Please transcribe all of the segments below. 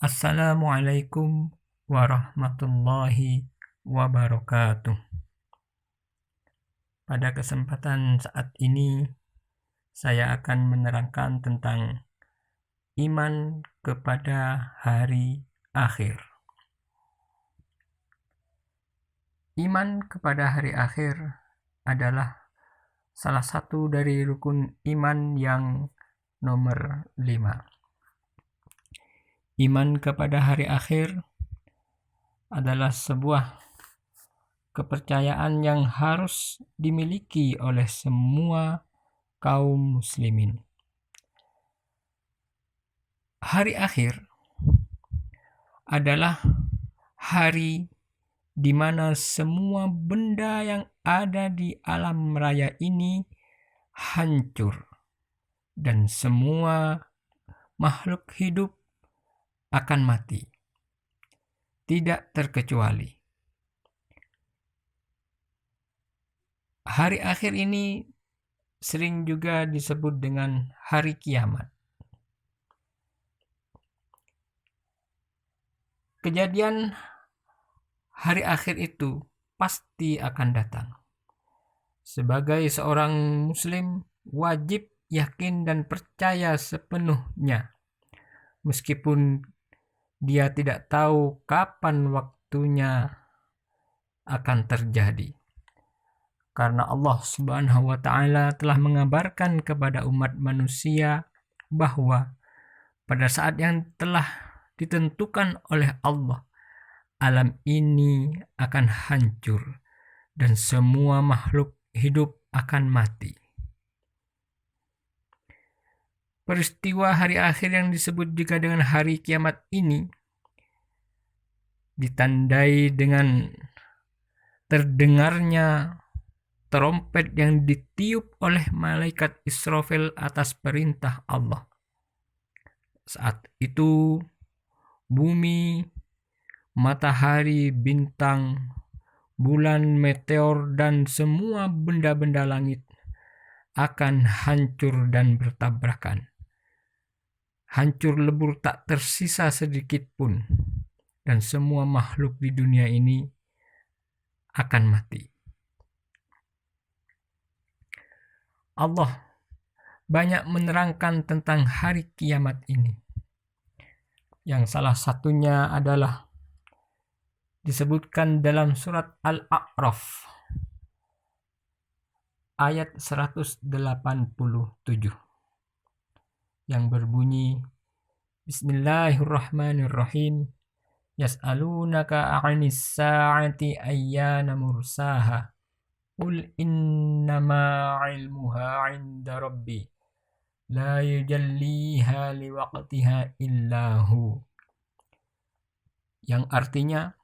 Assalamualaikum warahmatullahi wabarakatuh. Pada kesempatan saat ini, saya akan menerangkan tentang iman kepada hari akhir. Iman kepada hari akhir adalah salah satu dari rukun iman yang nomor 5. Iman kepada hari akhir adalah sebuah kepercayaan yang harus dimiliki oleh semua kaum muslimin. Hari akhir adalah hari di mana semua benda yang ada di alam raya ini hancur dan semua makhluk hidup akan mati, tidak terkecuali. Hari akhir ini sering juga disebut dengan hari kiamat. Kejadian hari akhir itu pasti akan datang. Sebagai seorang muslim, wajib yakin dan percaya sepenuhnya, meskipun dia tidak tahu kapan waktunya akan terjadi. Karena Allah Subhanahu wa Ta'ala telah mengabarkan kepada umat manusia bahwa pada saat yang telah ditentukan oleh Allah, alam ini akan hancur dan semua makhluk hidup akan mati. Peristiwa hari akhir yang disebut juga dengan hari kiamat ini ditandai dengan terdengarnya trompet yang ditiup oleh malaikat Israfil atas perintah Allah. Saat itu bumi, matahari, bintang, bulan, meteor, dan semua benda-benda langit akan hancur dan bertabrakan. Hancur lebur, tak tersisa sedikit pun, dan semua makhluk di dunia ini akan mati. Allah banyak menerangkan tentang hari kiamat ini, yang salah satunya adalah disebutkan dalam surat Al-A'raf ayat 187 yang berbunyi, Bismillahirrahmanirrahim, Yas'alunaka 'anis sa'ati ayyana mursaha Qul innama 'ilmuha 'inda rabbi la yujalliha liwaqtiha illahu, yang artinya,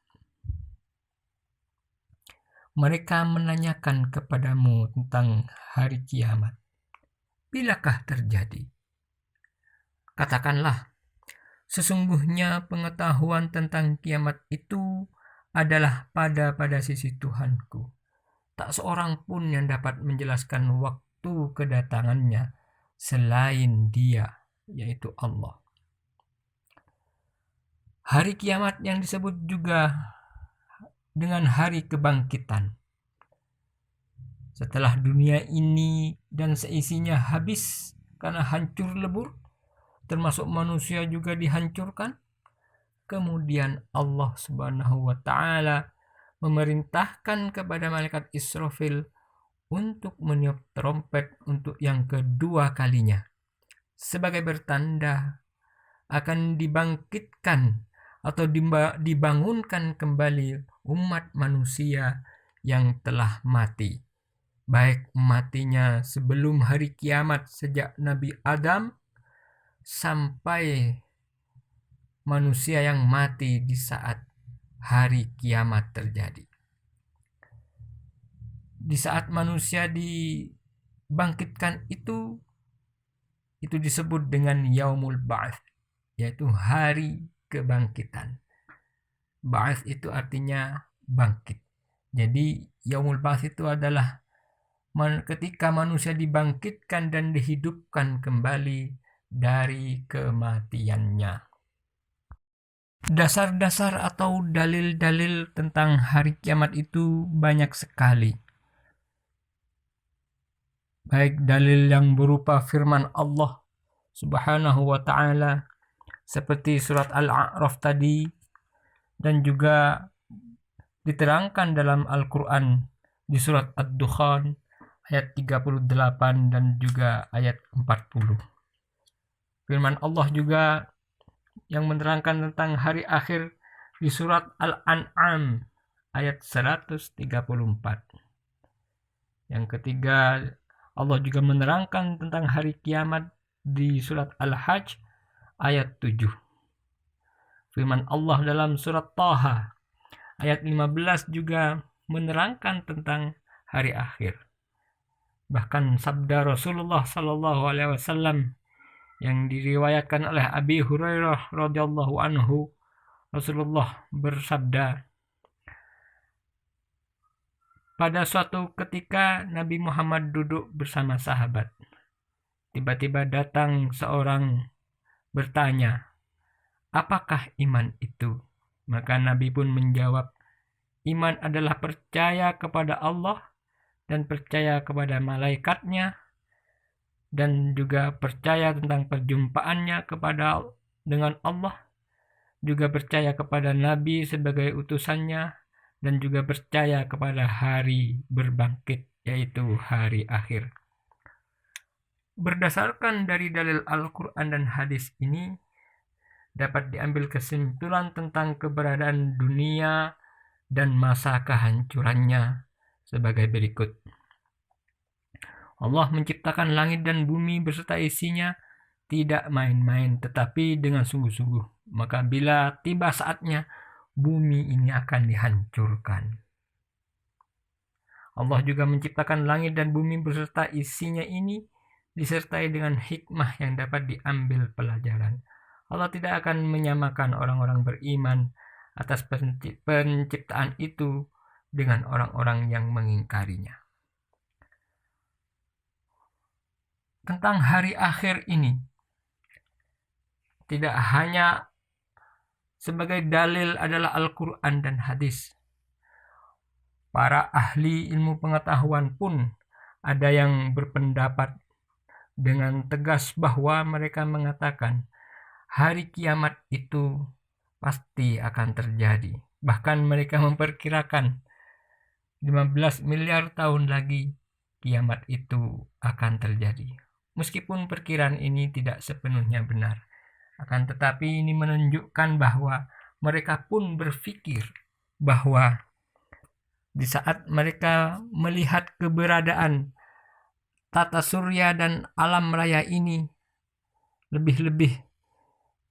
mereka menanyakan kepadamu tentang hari kiamat, bilakah terjadi? Katakanlah, sesungguhnya pengetahuan tentang kiamat itu adalah pada sisi Tuhanku. Tak seorang pun yang dapat menjelaskan waktu kedatangannya selain Dia, yaitu Allah. Hari kiamat yang disebut juga dengan hari kebangkitan. Setelah dunia ini dan seisinya habis karena hancur lebur, termasuk manusia juga dihancurkan, kemudian Allah Subhanahu wa Ta'ala memerintahkan kepada malaikat Israfil untuk meniup trompet untuk yang kedua kalinya, sebagai bertanda akan dibangkitkan atau dibangunkan kembali umat manusia yang telah mati, baik matinya sebelum hari kiamat sejak Nabi Adam sampai manusia yang mati di saat hari kiamat terjadi. Di saat manusia dibangkitkan itu disebut dengan Yaumul Ba'ats, yaitu hari kebangkitan. Ba'ats itu artinya bangkit. Jadi Yaumul Ba'ats itu adalah ketika manusia dibangkitkan dan dihidupkan kembali dari kematiannya. Dasar-dasar atau dalil-dalil tentang hari kiamat itu banyak sekali. Baik dalil yang berupa firman Allah Subhanahu wa ta'ala seperti surat Al-A'raf tadi, dan juga diterangkan dalam Al-Quran di surat Ad-Dukhan ayat 38 dan juga ayat 40. Firman Allah juga yang menerangkan tentang hari akhir di surat Al-An'am ayat 134. Yang ketiga, Allah juga menerangkan tentang hari kiamat di surat Al-Hajj ayat 7. Firman Allah dalam surat Taha ayat 15 juga menerangkan tentang hari akhir. Bahkan sabda Rasulullah sallallahu alaihi wasallam yang diriwayatkan oleh Abi Hurairah radhiyallahu anhu, Rasulullah bersabda, pada suatu ketika Nabi Muhammad duduk bersama sahabat. Tiba-tiba datang seorang bertanya, apakah iman itu? Maka Nabi pun menjawab, iman adalah percaya kepada Allah dan percaya kepada malaikatnya dan juga percaya tentang perjumpaannya dengan Allah, juga percaya kepada Nabi sebagai utusannya, dan juga percaya kepada hari berbangkit, yaitu hari akhir. Berdasarkan dari dalil Al-Quran dan hadis ini, dapat diambil kesimpulan tentang keberadaan dunia dan masa kehancurannya sebagai berikut. Allah menciptakan langit dan bumi beserta isinya tidak main-main, tetapi dengan sungguh-sungguh. Maka bila tiba saatnya, bumi ini akan dihancurkan. Allah juga menciptakan langit dan bumi beserta isinya ini disertai dengan hikmah yang dapat diambil pelajaran. Allah tidak akan menyamakan orang-orang beriman atas penciptaan itu dengan orang-orang yang mengingkarinya. Tentang hari akhir ini, tidak hanya sebagai dalil adalah Al-Quran dan hadis. Para ahli ilmu pengetahuan pun ada yang berpendapat dengan tegas bahwa mereka mengatakan hari kiamat itu pasti akan terjadi. Bahkan mereka memperkirakan 15 miliar tahun lagi kiamat itu akan terjadi. Meskipun perkiraan ini tidak sepenuhnya benar, akan tetapi ini menunjukkan bahwa mereka pun berpikir bahwa di saat mereka melihat keberadaan tata surya dan alam raya ini, lebih-lebih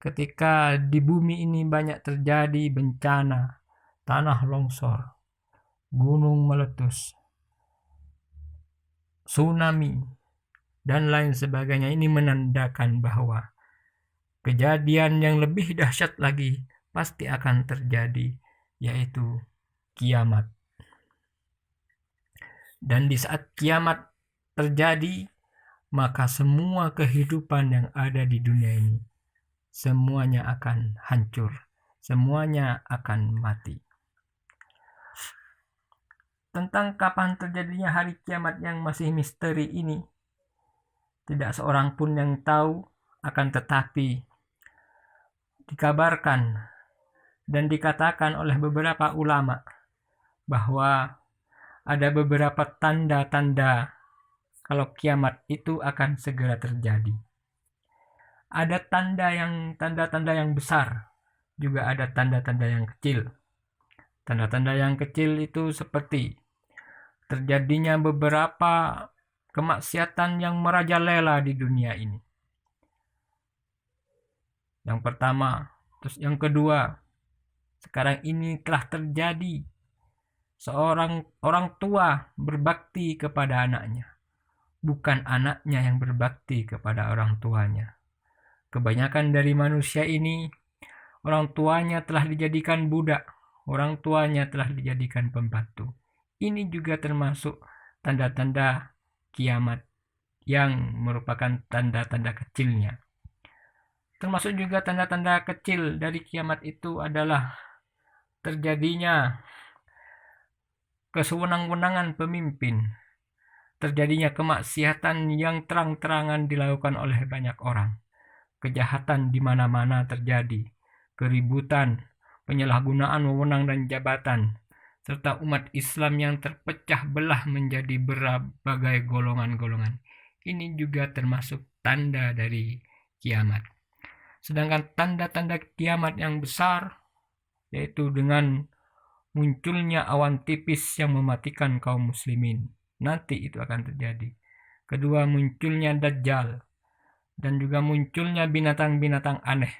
ketika di bumi ini banyak terjadi bencana, tanah longsor, gunung meletus, tsunami, dan lain sebagainya, ini menandakan bahwa kejadian yang lebih dahsyat lagi pasti akan terjadi, yaitu kiamat. Dan di saat kiamat terjadi, maka semua kehidupan yang ada di dunia ini, semuanya akan hancur, semuanya akan mati. Tentang kapan terjadinya hari kiamat yang masih misteri ini, tidak seorang pun yang tahu, akan tetapi dikabarkan dan dikatakan oleh beberapa ulama bahwa ada beberapa tanda-tanda kalau kiamat itu akan segera terjadi. Ada tanda-tanda yang besar, juga ada tanda-tanda yang kecil. Tanda-tanda yang kecil itu seperti terjadinya beberapa kemaksiatan yang merajalela di dunia ini. Yang pertama, terus yang kedua, sekarang ini telah terjadi seorang orang tua berbakti kepada anaknya, bukan anaknya yang berbakti kepada orang tuanya. Kebanyakan dari manusia ini, orang tuanya telah dijadikan budak, orang tuanya telah dijadikan pembantu. Ini juga termasuk tanda-tanda kiamat yang merupakan tanda-tanda kecilnya. Termasuk juga tanda-tanda kecil dari kiamat itu adalah terjadinya kesewenang-wenangan pemimpin, terjadinya kemaksiatan yang terang-terangan dilakukan oleh banyak orang, kejahatan di mana-mana terjadi, keributan, penyalahgunaan wewenang dan jabatan, serta umat Islam yang terpecah belah menjadi berbagai golongan-golongan. Ini juga termasuk tanda dari kiamat. Sedangkan tanda-tanda kiamat yang besar, yaitu dengan munculnya awan tipis yang mematikan kaum muslimin. Nanti itu akan terjadi. Kedua, munculnya Dajjal. Dan juga munculnya binatang-binatang aneh.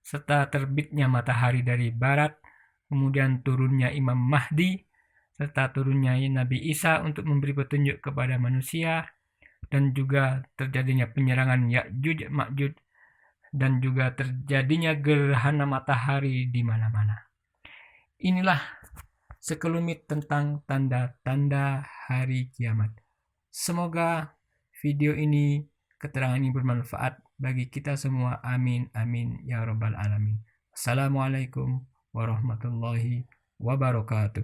Serta terbitnya matahari dari barat. Kemudian turunnya Imam Mahdi. Serta turunnya Nabi Isa untuk memberi petunjuk kepada manusia. Dan juga terjadinya penyerangan Ya'juj Ma'juj. Dan juga terjadinya gerhana matahari di mana-mana. Inilah sekelumit tentang tanda-tanda hari kiamat. Semoga video ini, keterangan ini bermanfaat bagi kita semua. Amin, amin, ya rabbal alamin. Assalamualaikum warahmatullahi wabarakatuh.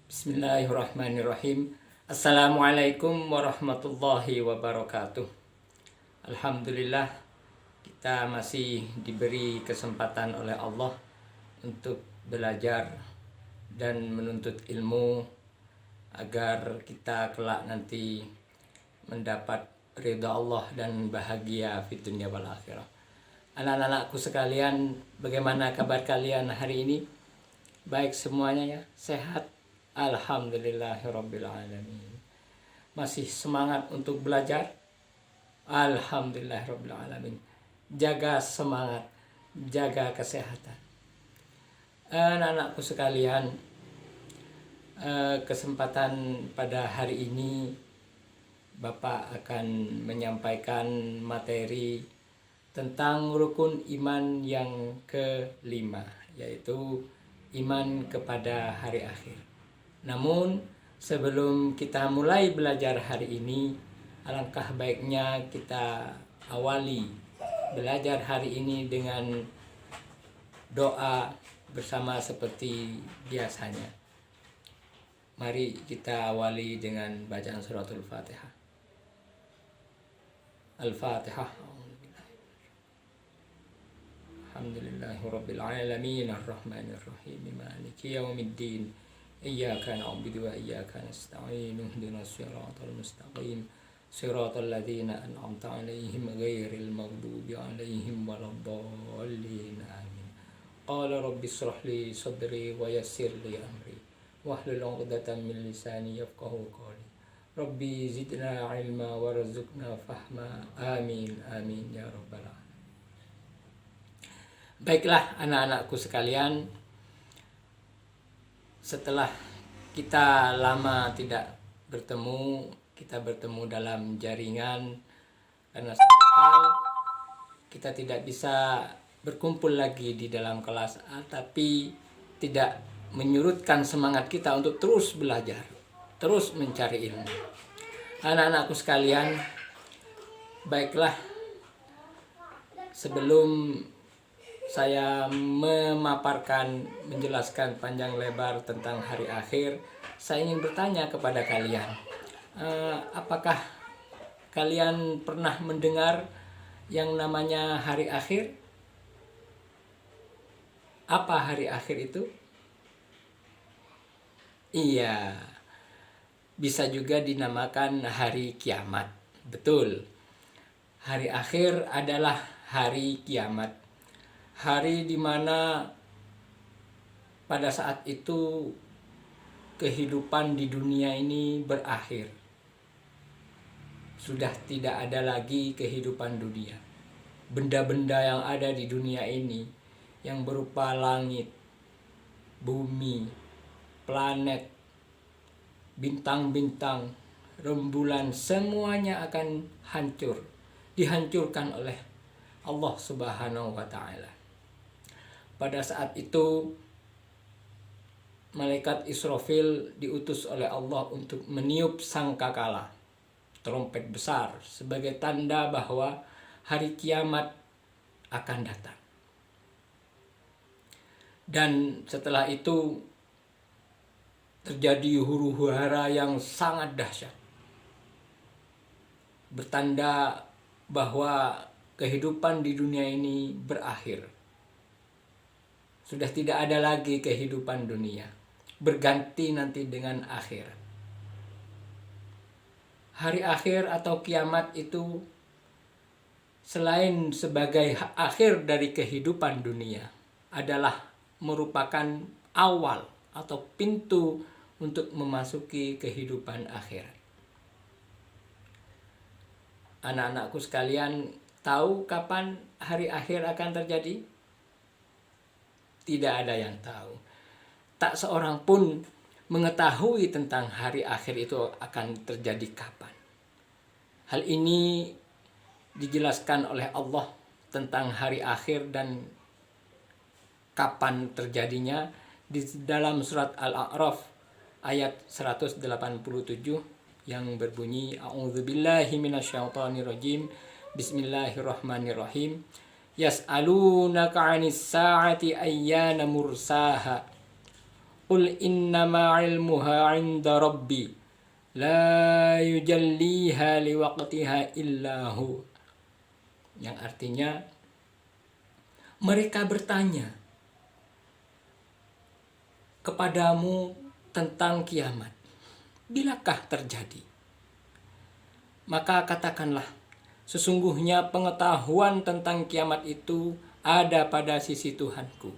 Bismillahirrahmanirrahim. Assalamualaikum warahmatullahi wabarakatuh. Alhamdulillah, kita masih diberi kesempatan oleh Allah untuk belajar dan menuntut ilmu agar kita kelak nanti mendapat ridha Allah dan bahagia di dunia wal akhirah. Anak-anakku sekalian, bagaimana kabar kalian hari ini? Baik semuanya ya? Sehat? Alhamdulillahirabbil alamin. Masih semangat untuk belajar? Alhamdulillahirabbil alamin. Jaga semangat, jaga kesehatan. Anak-anakku sekalian, kesempatan pada hari ini Bapak akan menyampaikan materi tentang rukun iman yang kelima, yaitu iman kepada hari akhir. Namun sebelum kita mulai belajar hari ini, alangkah baiknya kita awali belajar hari ini dengan doa bersama seperti biasanya. Mari kita awali dengan bacaan suratul Fatihah. Al-Fatihah. Alhamdulillahirabbil alamin arrahmanir rahim maliki yaumiddin iyyaka na'budu wa iyyaka nasta'in ihdinas siratal mustaqim siratal ladzina an'amta 'alaihim ghairil maghdubi 'alaihim waladdallin amin. Qala rabbi shrah li sadri wa yassir li amri wahlul 'uqdatam min lisani yafqahu qawli. Rabbi zidna 'ilma warzuqna fahma. Amin amin ya rabbal alamin. Baiklah anak-anakku sekalian, setelah kita lama tidak bertemu, kita bertemu dalam jaringan karena satu hal, kita tidak bisa berkumpul lagi di dalam kelas, tapi tidak menyurutkan semangat kita untuk terus belajar, terus mencari ilmu. Anak-anakku sekalian, baiklah, sebelum saya memaparkan, menjelaskan panjang lebar tentang hari akhir, saya ingin bertanya kepada kalian, apakah kalian pernah mendengar yang namanya hari akhir? Apa hari akhir itu? Iya, bisa juga dinamakan hari kiamat. Betul, hari akhir adalah hari kiamat. Hari di mana pada saat itu kehidupan di dunia ini berakhir. Sudah tidak ada lagi kehidupan dunia. Benda-benda yang ada di dunia ini, yang berupa langit, bumi, planet, bintang-bintang, rembulan, semuanya akan hancur, dihancurkan oleh Allah Subhanahu wa Ta'ala. Pada saat itu malaikat Israfil diutus oleh Allah untuk meniup sangkakala, trompet besar, sebagai tanda bahwa hari kiamat akan datang. Dan setelah itu terjadi huru-hara yang sangat dahsyat, bertanda bahwa kehidupan di dunia ini berakhir. Sudah tidak ada lagi kehidupan dunia, berganti nanti dengan akhirat. Hari akhir atau kiamat itu selain sebagai akhir dari kehidupan dunia, adalah merupakan awal atau pintu untuk memasuki kehidupan akhirat. Anak-anakku sekalian, tahu kapan hari akhir akan terjadi? Tidak ada yang tahu. Tak seorang pun mengetahui tentang hari akhir itu akan terjadi kapan. Hal ini dijelaskan oleh Allah tentang hari akhir dan kapan terjadinya di dalam surat Al-A'raf ayat 187 yang berbunyi, A'udzubillahi minasyaitonirrajim, Bismillahirrahmanirrahim, Yas'alunaka 'anis sa'ati ayyana mursaha, Qul innama 'ilmuha 'inda rabbi, la yujalliha liwaqtiha illahu. Yang artinya, mereka bertanya kepadamu tentang kiamat, bilakah terjadi? Maka katakanlah, sesungguhnya pengetahuan tentang kiamat itu ada pada sisi Tuhanku.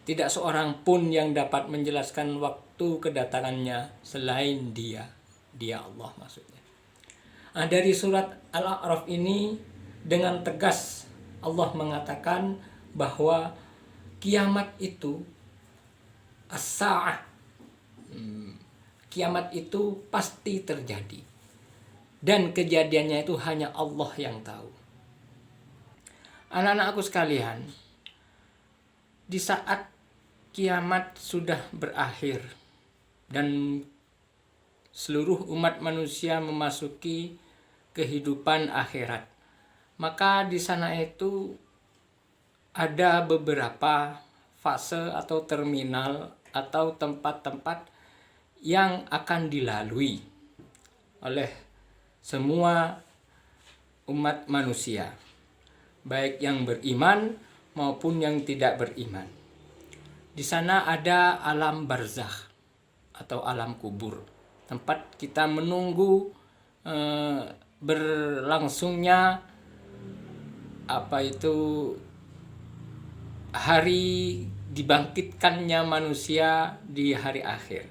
Tidak seorang pun yang dapat menjelaskan waktu kedatangannya selain Dia Allah maksudnya. Nah, dari surat Al-A'raf ini dengan tegas Allah mengatakan bahwa kiamat itu as-sa'ah, kiamat itu pasti terjadi, dan kejadiannya itu hanya Allah yang tahu. Anak-anakku sekalian, di saat kiamat sudah berakhir dan seluruh umat manusia memasuki kehidupan akhirat, maka di sana itu ada beberapa fase atau terminal atau tempat-tempat yang akan dilalui oleh semua umat manusia, baik yang beriman maupun yang tidak beriman. Di sana ada alam barzakh atau alam kubur, tempat kita menunggu berlangsungnya hari dibangkitkannya manusia di hari akhir.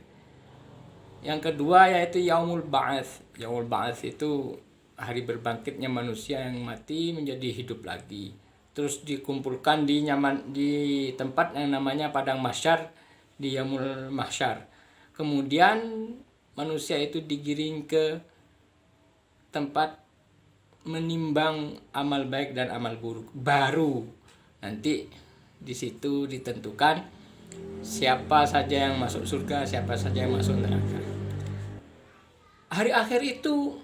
Yang kedua yaitu Yaumul Ba'ats. Yaumul Ba'ats itu hari berbangkitnya manusia yang mati menjadi hidup lagi. Terus dikumpulkan di tempat yang namanya Padang Mahsyar, di Yaumul Mahsyar. Kemudian manusia itu digiring ke tempat menimbang amal baik dan amal buruk. Baru nanti di situ ditentukan siapa saja yang masuk surga, siapa saja yang masuk neraka. Hari akhir itu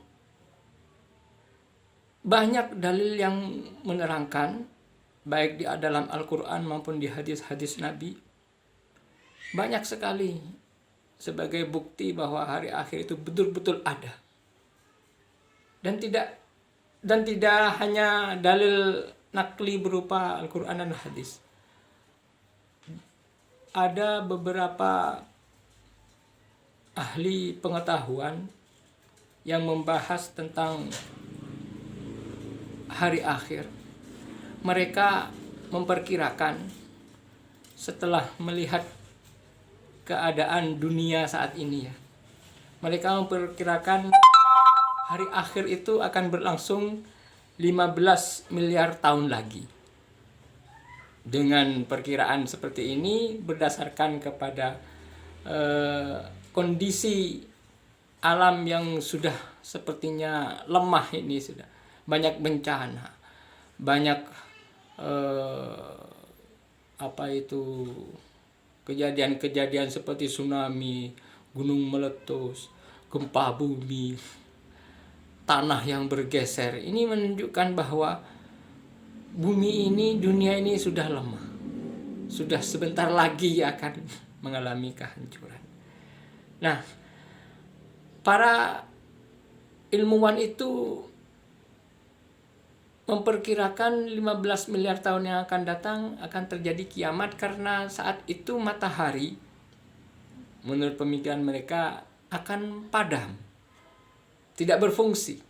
banyak dalil yang menerangkan, baik di dalam Al-Quran maupun di hadis-hadis Nabi. Banyak sekali sebagai bukti bahwa hari akhir itu betul-betul ada. Dan tidak hanya dalil nakli berupa Al-Quran dan hadis. Ada beberapa ahli pengetahuan yang membahas tentang hari akhir. Mereka memperkirakan setelah melihat keadaan dunia saat ini ya, mereka memperkirakan hari akhir itu akan berlangsung 15 miliar tahun lagi. Dengan perkiraan seperti ini berdasarkan kepada kondisi alam yang sudah sepertinya lemah ini, sudah banyak bencana, banyak kejadian-kejadian seperti tsunami, gunung meletus, gempa bumi, tanah yang bergeser. Ini menunjukkan bahwa bumi ini, dunia ini sudah lemah. Sudah sebentar lagi akan mengalami kehancuran. Nah, para ilmuwan itu memperkirakan 15 miliar tahun yang akan datang akan terjadi kiamat, karena saat itu matahari menurut pemikiran mereka akan padam, tidak berfungsi,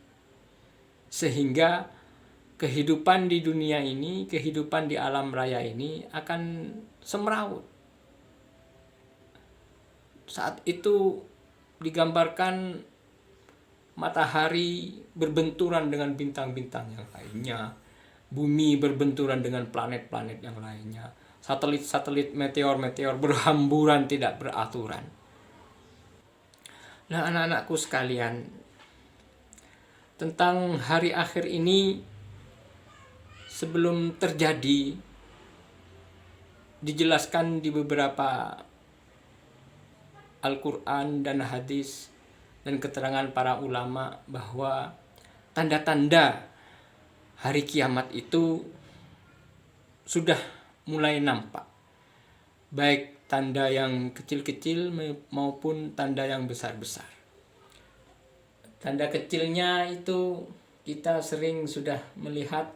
sehingga kehidupan di dunia ini, kehidupan di alam raya ini akan semrawut. Saat itu digambarkan matahari berbenturan dengan bintang-bintang yang lainnya, bumi berbenturan dengan planet-planet yang lainnya, satelit-satelit, meteor-meteor berhamburan tidak beraturan. Nah, anak-anakku sekalian, tentang hari akhir ini sebelum terjadi dijelaskan di beberapa Al-Quran dan hadis dan keterangan para ulama bahwa tanda-tanda hari kiamat itu sudah mulai nampak, baik tanda yang kecil-kecil maupun tanda yang besar-besar. Tanda kecilnya itu kita sering sudah melihat,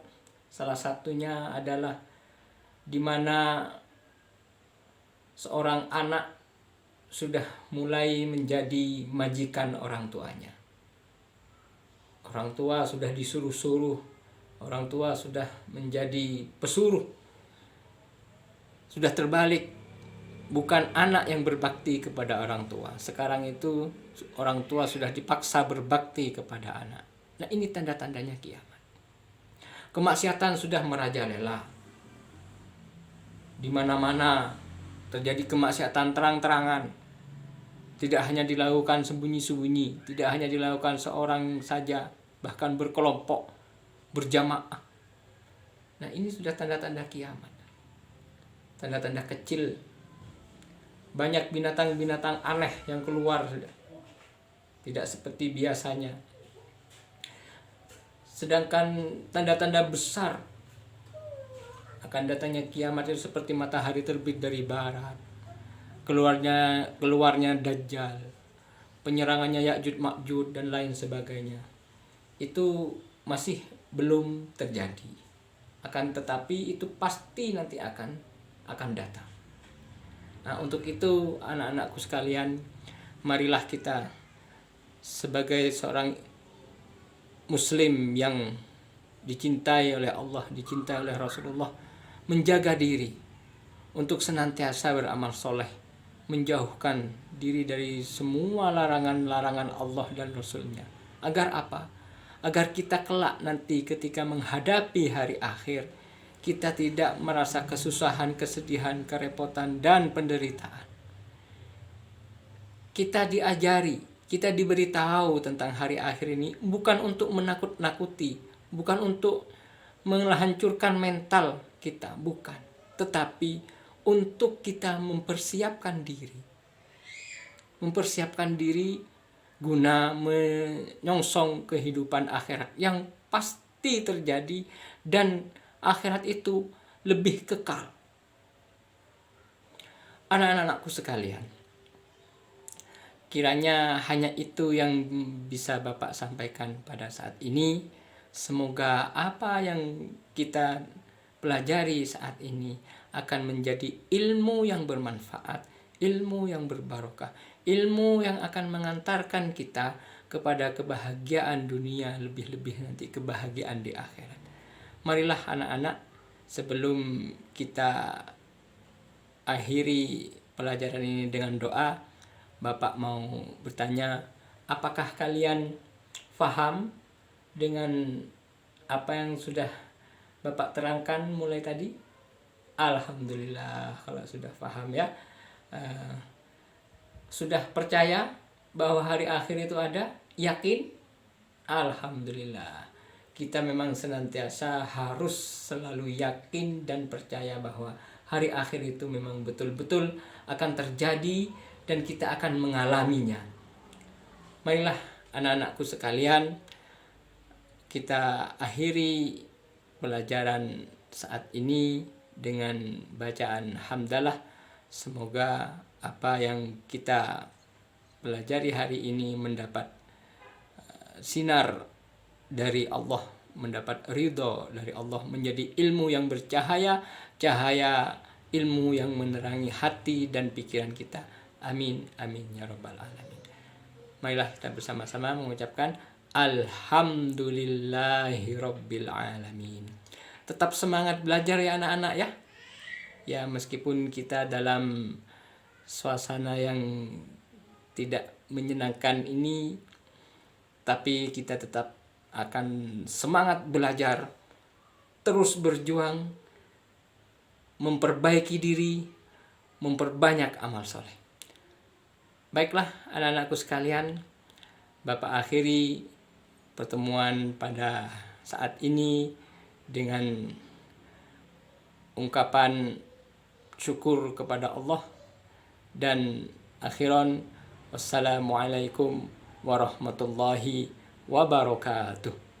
salah satunya adalah di mana seorang anak sudah mulai menjadi majikan orang tuanya. Orang tua sudah disuruh-suruh, orang tua sudah menjadi pesuruh. Sudah terbalik, bukan anak yang berbakti kepada orang tua. Sekarang itu orang tua sudah dipaksa berbakti kepada anak. Nah, ini tanda-tandanya kiamat. Kemaksiatan sudah merajalela. Di mana-mana terjadi kemaksiatan terang-terangan. Tidak hanya dilakukan sembunyi-sembunyi, tidak hanya dilakukan seorang saja, bahkan berkelompok, berjamaah. Nah, ini sudah tanda-tanda kiamat. Tanda-tanda kecil. Banyak binatang-binatang aneh yang keluar, tidak seperti biasanya. Sedangkan tanda-tanda besar akan datangnya kiamat itu seperti matahari terbit dari barat, keluarnya Dajjal, penyerangannya Ya'juj Ma'juj dan lain sebagainya. Itu masih belum terjadi. Akan tetapi itu pasti nanti akan datang. Nah, untuk itu anak-anakku sekalian, marilah kita sebagai seorang muslim yang dicintai oleh Allah, dicintai oleh Rasulullah, menjaga diri untuk senantiasa beramal soleh, menjauhkan diri dari semua larangan-larangan Allah dan Rasulnya. Agar apa? Agar kita kelak nanti ketika menghadapi hari akhir, kita tidak merasa kesusahan, kesedihan, kerepotan, dan penderitaan. Kita diajari, kita diberitahu tentang hari akhir ini bukan untuk menakut-nakuti, bukan untuk menghancurkan mental kita, bukan. Tetapi untuk kita mempersiapkan diri guna menyongsong kehidupan akhirat yang pasti terjadi, dan akhirat itu lebih kekal. Anak-anakku sekalian, kiranya hanya itu yang bisa Bapak sampaikan pada saat ini. Semoga apa yang kita pelajari saat ini akan menjadi ilmu yang bermanfaat, ilmu yang berbarokah, ilmu yang akan mengantarkan kita kepada kebahagiaan dunia, lebih-lebih nanti kebahagiaan di akhirat. Marilah anak-anak, sebelum kita akhiri pelajaran ini dengan doa, Bapak mau bertanya, apakah kalian paham dengan apa yang sudah Bapak terangkan mulai tadi? Alhamdulillah kalau sudah paham ya. Sudah percaya bahwa hari akhir itu ada? Yakin? Alhamdulillah. Kita memang senantiasa harus selalu yakin dan percaya bahwa hari akhir itu memang betul-betul akan terjadi dan kita akan mengalaminya. Marilah anak-anakku sekalian, kita akhiri pelajaran saat ini dengan bacaan hamdalah. Semoga apa yang kita pelajari hari ini mendapat sinar dari Allah, mendapat ridho dari Allah, menjadi ilmu yang bercahaya, cahaya ilmu yang menerangi hati dan pikiran kita. Amin, amin ya rabbal alamin. Marilah kita bersama-sama mengucapkan alhamdulillahi rabbil alamin. Tetap semangat belajar ya anak-anak ya. Ya, meskipun kita dalam suasana yang tidak menyenangkan ini, tapi kita tetap akan semangat belajar, terus berjuang, memperbaiki diri, memperbanyak amal soleh. Baiklah anak-anakku sekalian, Bapak akhiri pertemuan pada saat ini dengan ungkapan syukur kepada Allah, dan akhiran wassalamualaikum warahmatullahi wabarakatuh.